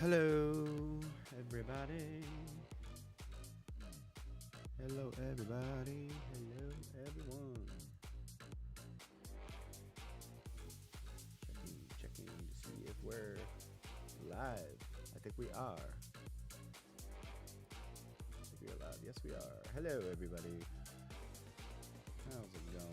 Hello, everybody. Hello, everybody. Hello, everyone. Checking to see if we're live. I think we are. I think we are live. Yes, we are. Hello, everybody. How's it going?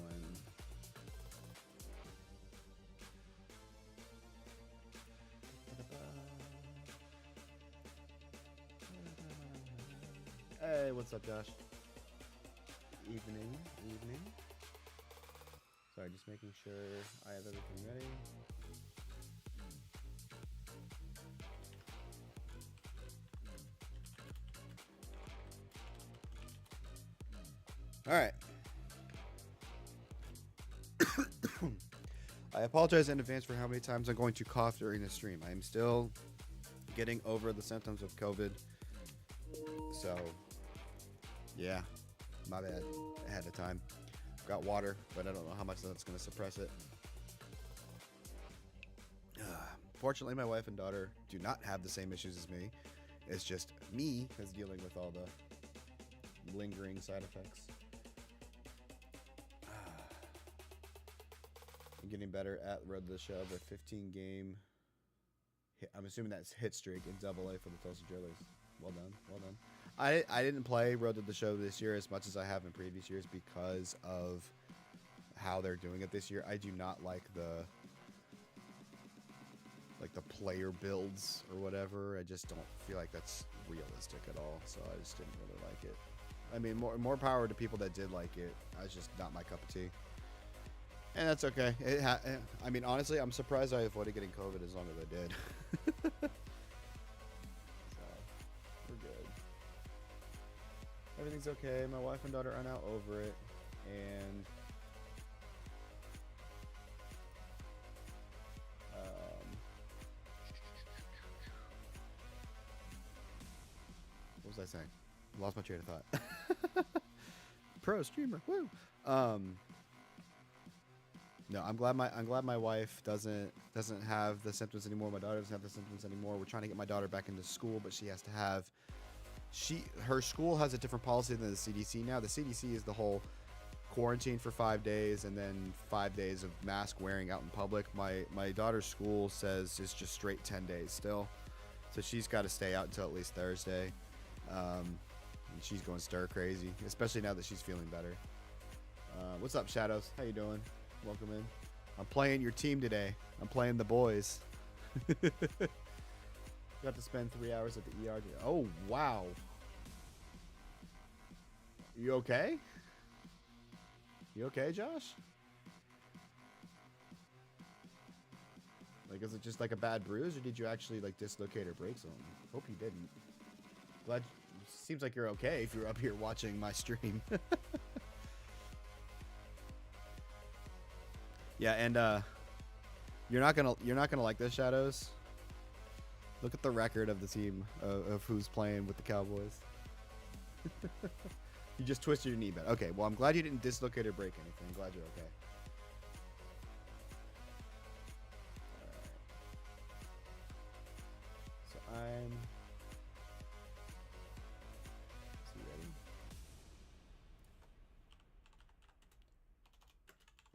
Hey, what's up, Josh? Evening. Sorry, just making sure I have everything ready. All right. I apologize in advance for how many times I'm going to cough during the stream. I am still getting over the symptoms of COVID. So, yeah, my bad ahead of time. Got water, but I don't know how much that's going to suppress it. Fortunately, my wife and daughter do not have the same issues as me. It's just me who's dealing with all the lingering side effects. I'm getting better at Road to the Show, but 15 game. I'm assuming that's hit streak in AA for the Tulsa Drillers. Well done. I didn't play Road to the Show this year as much as I have in previous years because of how they're doing it this year. I do not like the player builds or whatever. I just don't feel like that's realistic at all. So I just didn't really like it. I mean, more power to people that did like it. It's just not my cup of tea. And that's okay. I mean, honestly, I'm surprised I avoided getting COVID as long as I did. So, we're good. Everything's okay. My wife and daughter are now over it. And what was I saying? Lost my train of thought. Pro streamer. Woo. No, I'm glad my wife doesn't have the symptoms anymore. My daughter doesn't have the symptoms anymore. We're trying to get my daughter back into school, but she has to have her school has a different policy than the CDC now. The CDC is the whole quarantine for 5 days and then 5 days of mask wearing out in public. My daughter's school says it's just straight 10 days still. So she's got to stay out until at least Thursday. And she's going stir crazy, especially now that she's feeling better. What's up, Shadows? How you doing? Welcome in. I'm playing your team today. I'm playing the boys. Got to spend 3 hours at the ER today. Oh, wow. You okay? You okay, Josh? Like, is it just like a bad bruise, or did you actually like dislocate or break something? Hope you didn't. Glad. Seems like you're okay if you're up here watching my stream. Yeah, and you're not gonna like this, Shadows. Look at the record of the team of who's playing with the Cowboys. You just twisted your knee, but okay. Well, I'm glad you didn't dislocate or break anything. I'm glad you're okay. All right. So I'm. Is he ready?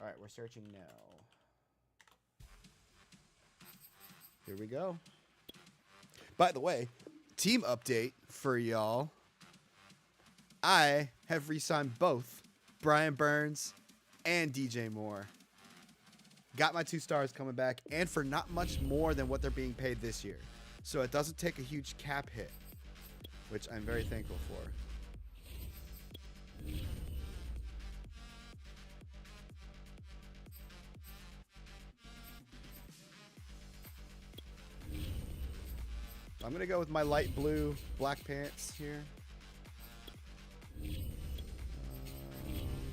All right, we're searching now. Here we go. By the way, team update for y'all. I have re-signed both Brian Burns and DJ Moore. Got my 2 stars coming back, and for not much more than what they're being paid this year. So it doesn't take a huge cap hit, which I'm very thankful for. I'm going to go with my light blue black pants here.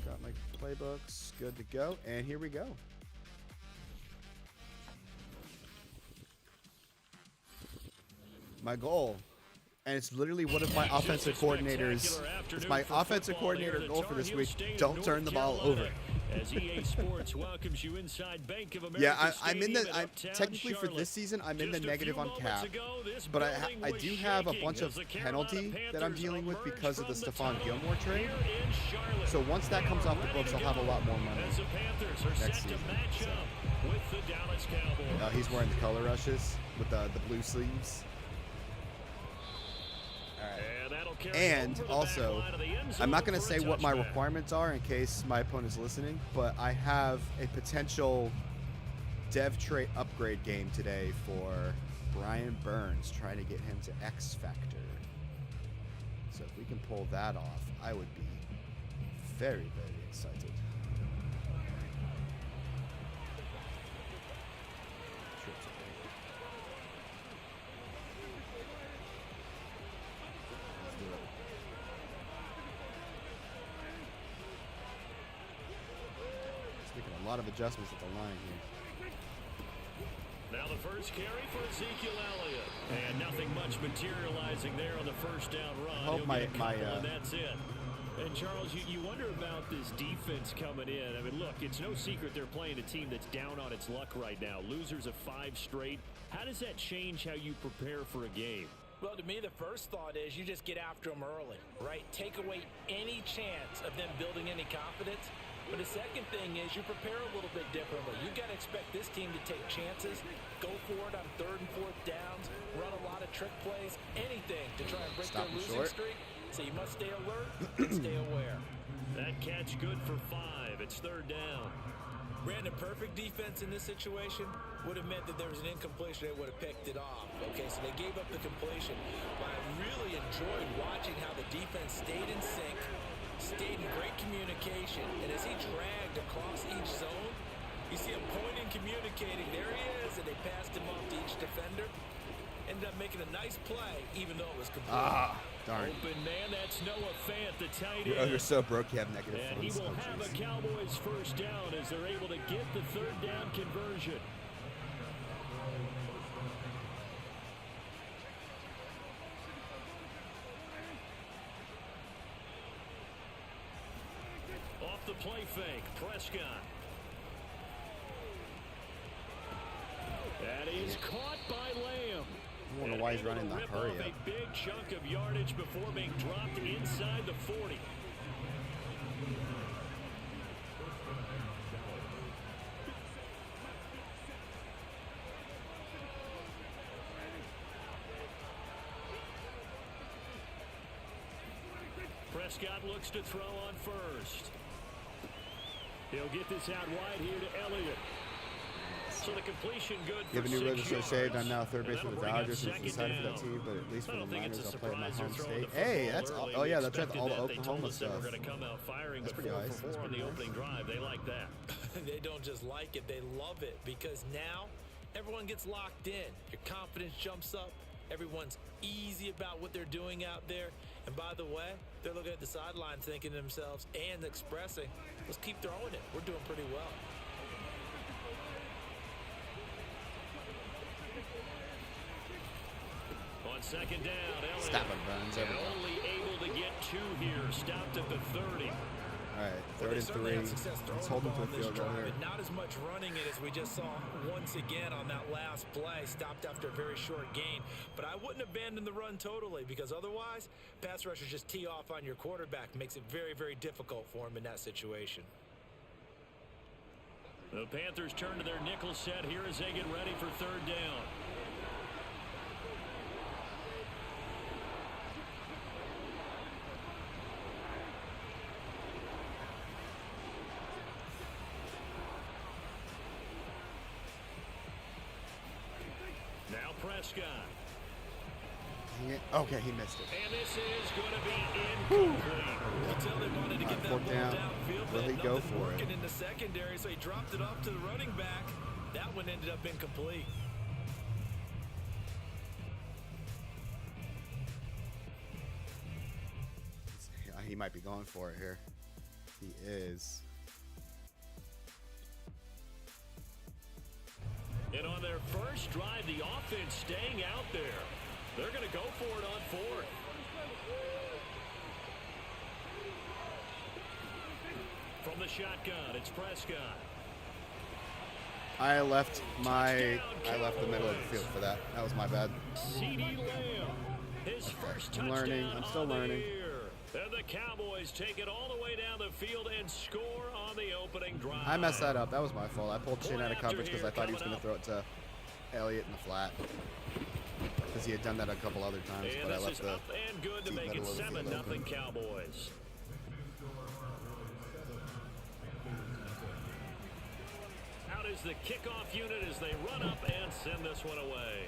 Got my playbooks good to go. And here we go. My goal, and it's literally one of my offensive coordinators. It's my offensive coordinator goal for this week. Don't turn the ball over. As EA Sports welcomes you inside Bank of America. Yeah, I'm in the. Technically for this season, I'm in the negative on cap, but I do have a bunch of penalty that I'm dealing with because of the Stephon Gilmore trade. So once that comes off the books, I'll have a lot more money next season. So. He's wearing the color rushes with the blue sleeves. And also, I'm not going to say what my requirements are in case my opponent's listening, but I have a potential dev trait upgrade game today for Brian Burns, trying to get him to X Factor. So if we can pull that off, I would be very, very excited. A lot of adjustments at the line here. Now the first carry for Ezekiel Elliott, and nothing much materializing there on the first down run. I hope and that's it. And Charles, you wonder about this defense coming in. I mean, look, it's no secret they're playing a team that's down on its luck right now. Losers of 5 straight. How does that change how you prepare for a game? Well, to me, the first thought is you just get after them early, right? Take away any chance of them building any confidence. But the second thing is you prepare a little bit differently. You got to expect this team to take chances, go for it on 3rd and 4th downs, run a lot of trick plays, anything to try and break their losing streak. So you must stay alert and stay aware. That catch good for 5. It's 3rd down. Brandon, perfect defense in this situation would have meant that there was an incompletion. They would have picked it off. Okay, so they gave up the completion. But I really enjoyed watching how the defense stayed in sync, stayed in great communication, and as he dragged across each zone, you see him pointing, communicating. There he is, and they passed him off to each defender. Ended up making a nice play, even though it was complete. Darn. Open man, that's Noah Fant, the tight end. You're so broke you have negative and funds. He will have a Cowboys first down as they're able to get the 3rd down conversion. Off the play fake, Prescott. That is caught by Lamb. I wonder why he's running the hurry up. A big chunk of yardage before being dropped inside the 40. Prescott looks to throw on first. He'll get this out wide here to Elliott. So the completion good for You have a new 6 register yards. saved. I'm now third base for the That'll bring up Dodgers, which is excited for that down. team, but at least for I the don't think Niners, it's a I'll play at my surprise home they're throwing state. the Hey, football that's early. oh yeah, We that's right. expected All the that. They told Oklahoma us they stuff. were going to come out firing, That's but pretty 4 nice. for That's 4 on pretty the nice. opening drive. They like that. They don't just like it, they love it, because now everyone gets locked in. Your confidence jumps up. Everyone's easy about what they're doing out there. And by the way, they're looking at the sideline thinking to themselves and expressing, let's keep throwing it. We're doing pretty well. On 2nd down, Elliott. Stop it, Burns. And only able to get 2 here. Stopped at the 30. All right, 3rd and 3. Let's hold them to a field goal here. Not as much running it as we just saw once again on that last play. Stopped after a very short gain. But I wouldn't abandon the run totally, because otherwise, pass rushers just tee off on your quarterback. Makes it very, very difficult for him in that situation. The Panthers turn to their nickel set here as they get ready for 3rd down. Now Prescott. Okay, he missed it. And this is going to be incomplete. You can tell they wanted to get that 4th ball down. downfield. Will he go for working it? in the secondary, so he dropped it off to the running back. That one ended up incomplete. He might be going for it here. He is. And on their first drive, the offense staying out there. They're going to go for it on 4th. From the shotgun, it's Prescott. I left the middle of the field for that. That was my bad. CeeDee Lamb, his first touchdown. I'm learning. I'm still learning. And the Cowboys take it all the way down the field and score on the opening drive. I messed that up. That was my fault. I pulled Chin out of coverage because I thought he was going to throw it to Elliott in the flat. Because he had done that a couple other times, and but I left is the up and good to make it 7-0 Cowboys. Out is the kickoff unit as they run up and send this one away.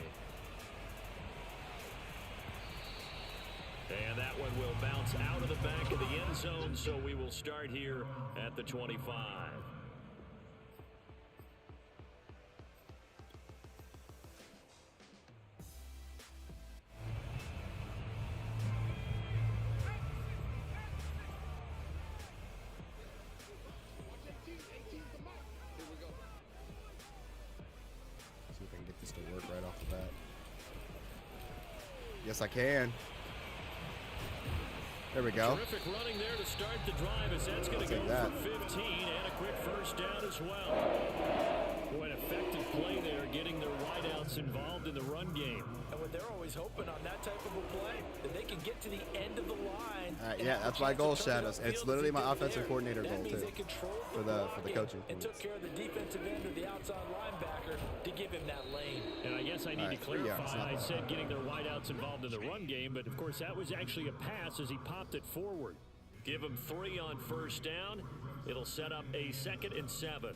And that one will bounce out of the back of the end zone, so we will start here at the 25. See if I can get this to work right off the bat. Yes, I can. There we go. Terrific running there to start the drive as that's going to go for 15 and a quick first down as well. Boy, an effective play there, getting their wideouts involved in the run game. And what they're always hoping on that type of a play, that they can get to the end of the line. Yeah, that's my goal, Shadows. It's literally my offensive coordinator goal too. For the coaching. And took care of the defensive end or the outside linebacker to give him that lane. And I guess I need to clarify. I said getting their wideouts involved in the run game, but of course that was actually a pass as he popped it forward. Give him 3 on first down. It'll set up a 2nd and 7.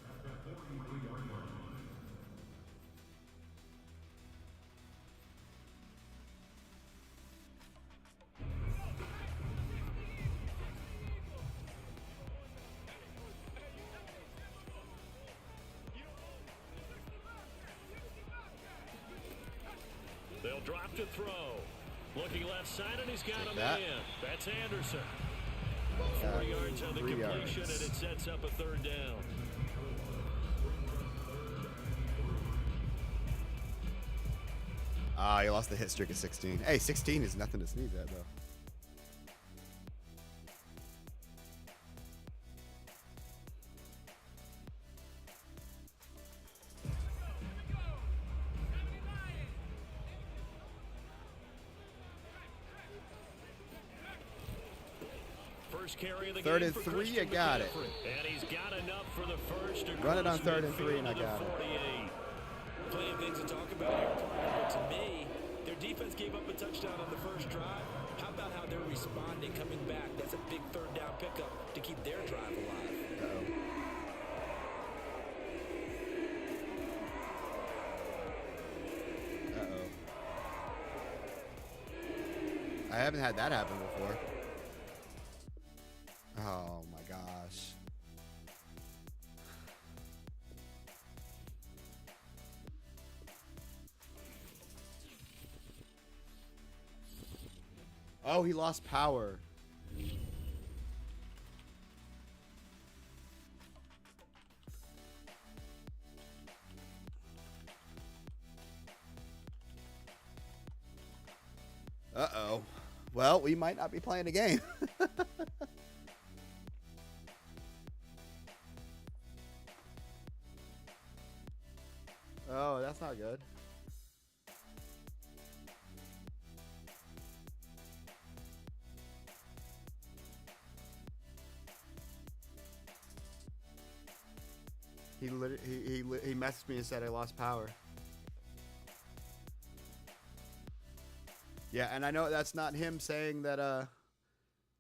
They'll drop to throw. Looking left side, and he's got him in. That's Anderson. 4 yards on the completion, and it sets up a 3rd down. He lost the hit streak at 16. Hey, 16 is nothing to sneeze at, though. First carry of the 3rd game and for 3, you Christian got it. And he's got enough for the first. Run it on 3rd and 3, and I got it. Plenty of things to talk about here, but to me, their defense gave up a touchdown on the first drive. How about how they're responding, coming back? That's a big 3rd down pickup to keep their drive alive. I haven't had that happen before. Oh my gosh. Oh, he lost power. Uh-oh. Well, we might not be playing a game. Oh, that's not good. He messaged me and said I lost power. Yeah, and I know that's not him saying that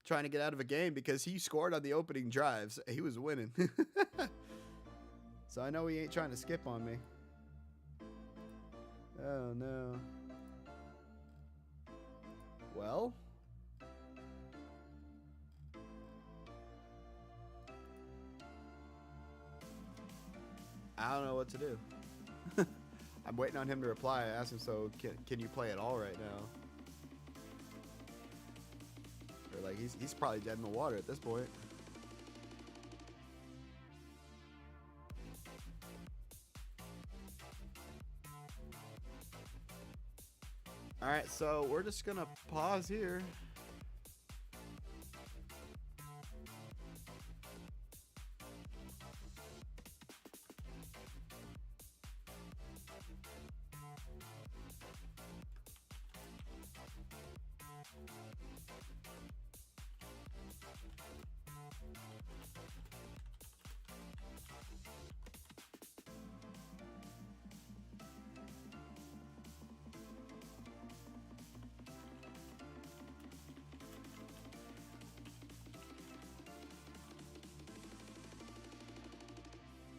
trying to get out of a game, because he scored on the opening drives. He was winning. So I know he ain't trying to skip on me. Oh no. Well, I don't know what to do. I'm waiting on him to reply. I asked him, so can you play at all right now? Or like he's probably dead in the water at this point. All right, so we're just gonna pause here.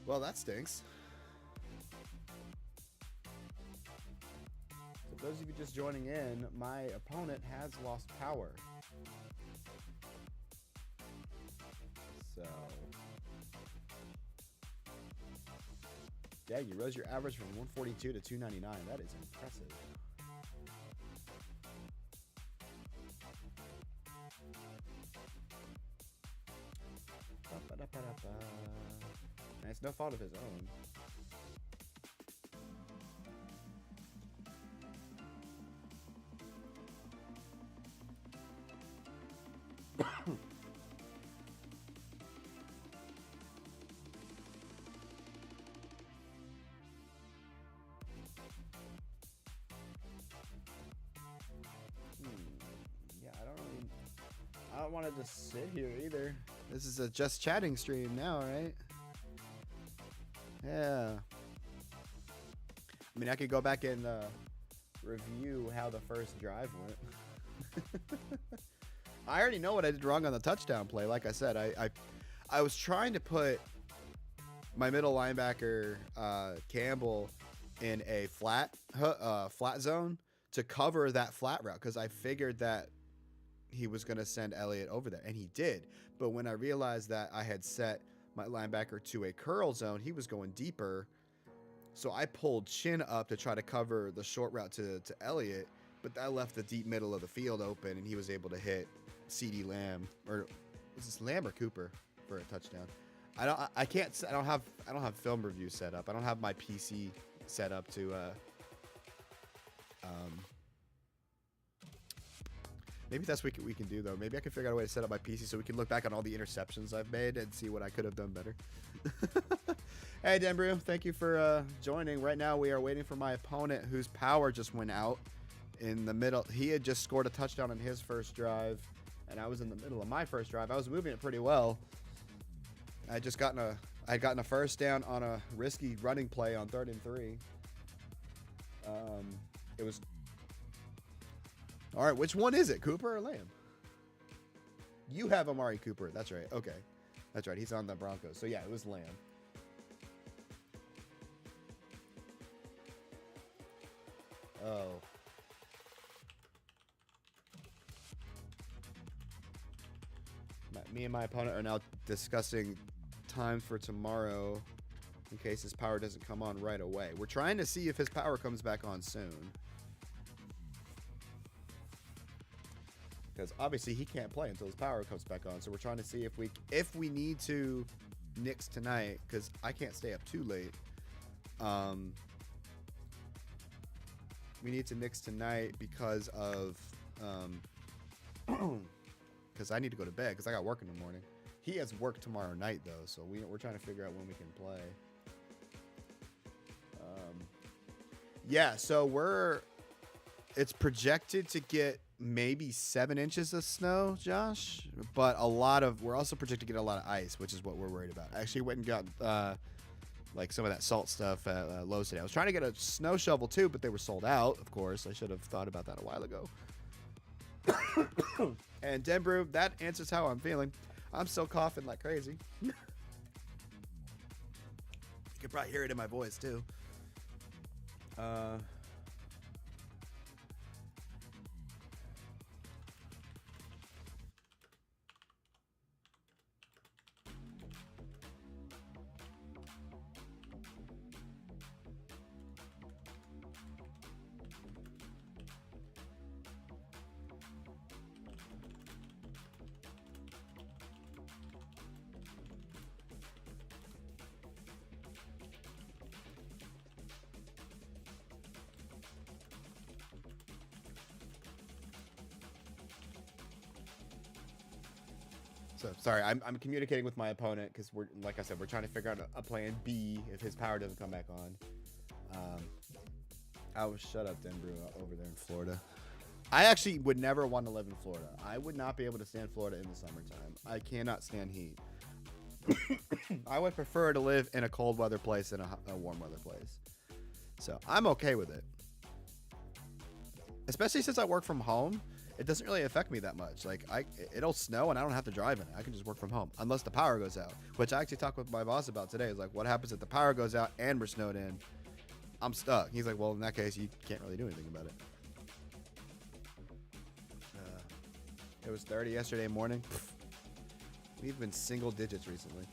Well, that stinks. So for those of you just joining in, my opponent has lost power. So, yeah, you rose your average from 142 to 299. That is impressive. And it's no fault of his own. Yeah, I don't want to just sit here either. This is a just chatting stream now, right? Yeah. I mean, I could go back and review how the first drive went. I already know what I did wrong on the touchdown play. Like I said, I was trying to put my middle linebacker Campbell in a flat zone to cover that flat route because I figured that he was going to send Elliott over there, and he did. But when I realized that I had set my linebacker to a curl zone, he was going deeper. So I pulled Chin up to try to cover the short route to Elliott, but that left the deep middle of the field open, and he was able to hit CeeDee Lamb, or was this Lamb or Cooper for a touchdown? I don't have film review set up. I don't have my PC set up to maybe that's what we can do, though. Maybe I can figure out a way to set up my PC so we can look back on all the interceptions I've made and see what I could have done better. Hey, Denbrew, thank you for joining. Right now, we are waiting for my opponent, whose power just went out in the middle. He had just scored a touchdown in his first drive, and I was in the middle of my first drive. I was moving it pretty well. I had gotten a first down on a risky running play on 3rd and 3. It was... All right, which one is it, Cooper or Lamb? You have Amari Cooper. That's right. Okay. That's right. He's on the Broncos. So, yeah, it was Lamb. Oh. Me and my opponent are now discussing time for tomorrow in case his power doesn't come on right away. We're trying to see if his power comes back on soon. Because obviously he can't play until his power comes back on. So we're trying to see if we need to nix tonight, because I can't stay up too late. We need to nix tonight because of because I need to go to bed because I got work in the morning. He has work tomorrow night though, so we're trying to figure out when we can play. Yeah, so it's projected to get maybe 7 inches of snow, Josh, but we're also projected to get a lot of ice, which is what we're worried about. I actually went and got like some of that salt stuff at Lowe's today. I was trying to get a snow shovel too, but they were sold out, of course. I should have thought about that a while ago. And Denbrew, that answers how I'm feeling. I'm still coughing like crazy. You can probably hear it in my voice too. So sorry, I'm communicating with my opponent because like I said, we're trying to figure out a plan B if his power doesn't come back on. Shut up, Denver, over there in Florida. I actually would never want to live in Florida. I would not be able to stand Florida in the summertime. I cannot stand heat. I would prefer to live in a cold weather place than a warm weather place. So I'm okay with it. Especially since I work from home, it doesn't really affect me that much. Like it'll snow and I don't have to drive in it. I can just work from home unless the power goes out, which I actually talked with my boss about today. Is like, what happens if the power goes out and we're snowed in? I'm stuck. He's like, well, in that case, you can't really do anything about it. It was 30 yesterday morning. We've been single digits recently.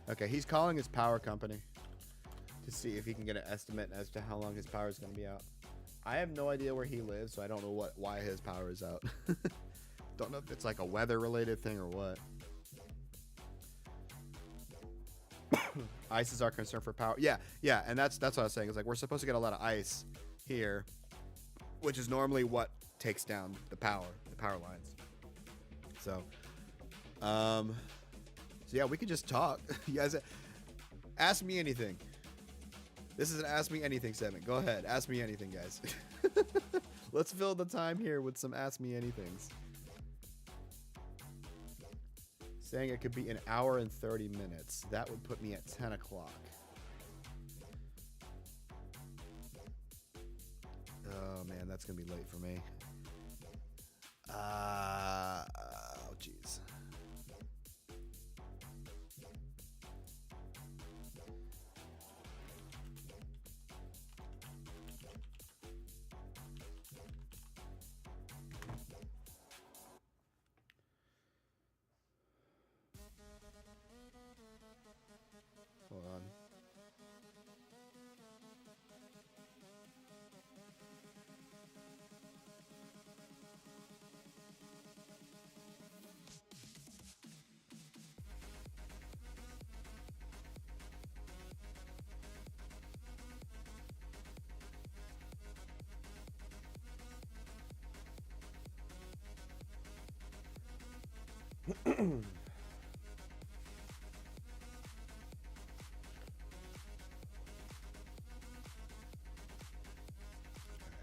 Okay, he's calling his power company to see if he can get an estimate as to how long his power is going to be out. I have no idea where he lives, so I don't know why his power is out. Don't know if it's like a weather-related thing or what. Ice is our concern for power. Yeah, and that's what I was saying. It's like we're supposed to get a lot of ice here, which is normally what takes down the power lines. So yeah, we could just talk. You guys, ask me anything. This is an Ask Me Anything segment. Go ahead, ask me anything, guys. Let's fill the time here with some Ask Me Anythings. Saying it could be an hour and 30 minutes. That would put me at 10 o'clock. Oh, man, that's going to be late for me. Oh, jeez. Hold on.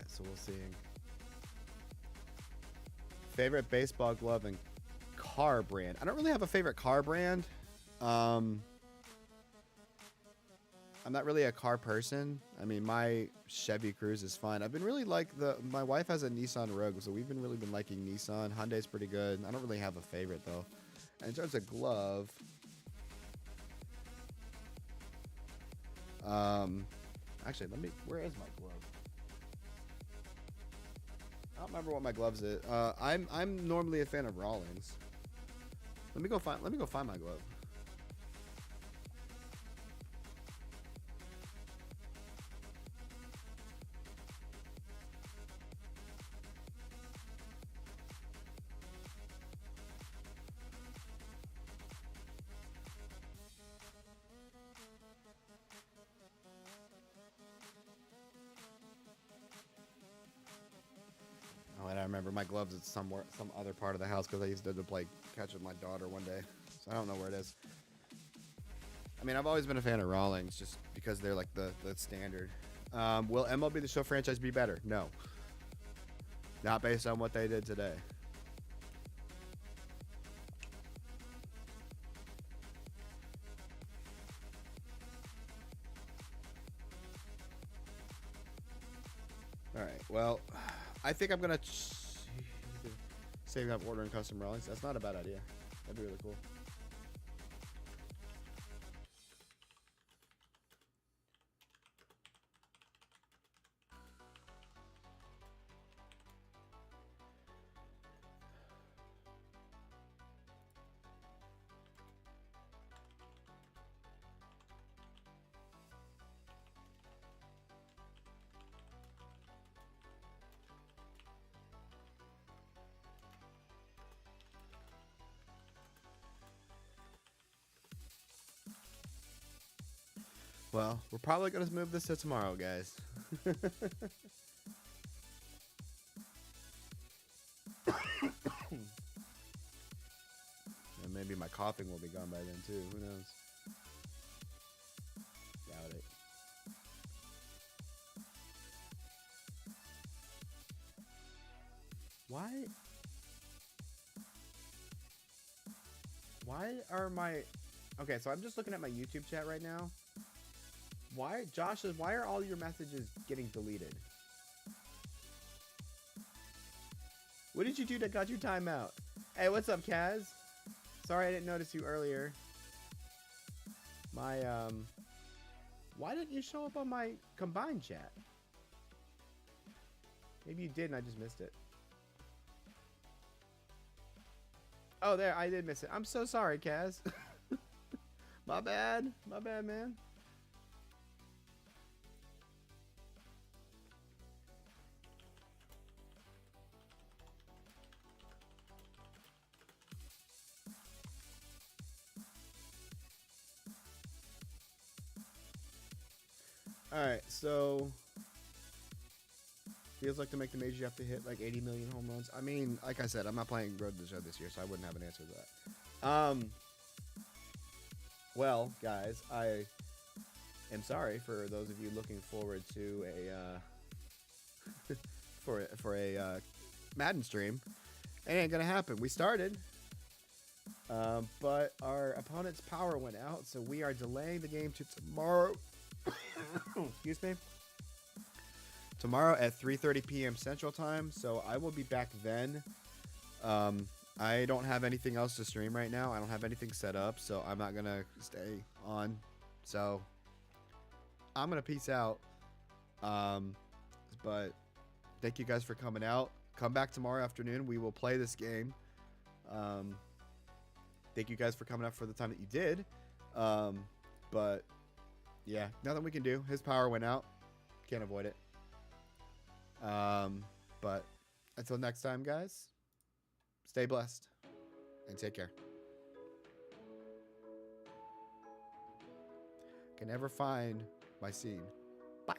So we'll see. Favorite baseball glove and car brand. I don't really have a favorite car brand. I'm not really a car person. I mean, my Chevy Cruze is fine. I've been really my wife has a Nissan Rogue, so we've been liking Nissan. Hyundai's pretty good. I don't really have a favorite though. And in terms of glove, actually, where is my glove? I don't remember what my gloves is. I'm normally a fan of Rawlings. Let me go find my glove. Oh, and I remember my gloves at some other part of the house because I used to play catch with my daughter one day. So I don't know where it is. I mean, I've always been a fan of Rawlings just because they're like the standard. Will MLB The Show franchise be better? No. Not based on what they did today. All right. Well, I think I'm gonna save up ordering custom Rawlings. That's not a bad idea. That'd be really cool. Well, we're probably going to move this to tomorrow, guys. And maybe my car coughing will be gone by then too. Who knows? Doubt it. Why are my... Okay, so I'm just looking at my YouTube chat right now. Josh says, why are all your messages getting deleted? What did you do that got you timeout? Hey, what's up, Kaz? Sorry I didn't notice you earlier. Why didn't you show up on my combined chat? Maybe you did and I just missed it. Oh, there, I did miss it. I'm so sorry, Kaz. My bad, man. Alright, so feels like to make the major you have to hit like 80 million home runs. I mean, like I said, I'm not playing Road to the Show this year, so I wouldn't have an answer to that. Well, guys, I am sorry for those of you looking forward to a for a Madden stream. It ain't gonna happen. We started, but our opponent's power went out, so we are delaying the game to tomorrow. Excuse me. Tomorrow at 3:30 p.m. Central Time, so I will be back then. I don't have anything else to stream right now. I don't have anything set up, so I'm not going to stay on. So I'm going to peace out. But thank you guys for coming out. Come back tomorrow afternoon. We will play this game. Thank you guys for coming out for the time that you did. But yeah, nothing we can do. His power went out. Can't avoid it. But until next time, guys, stay blessed and take care. Can never find my scene. Bye.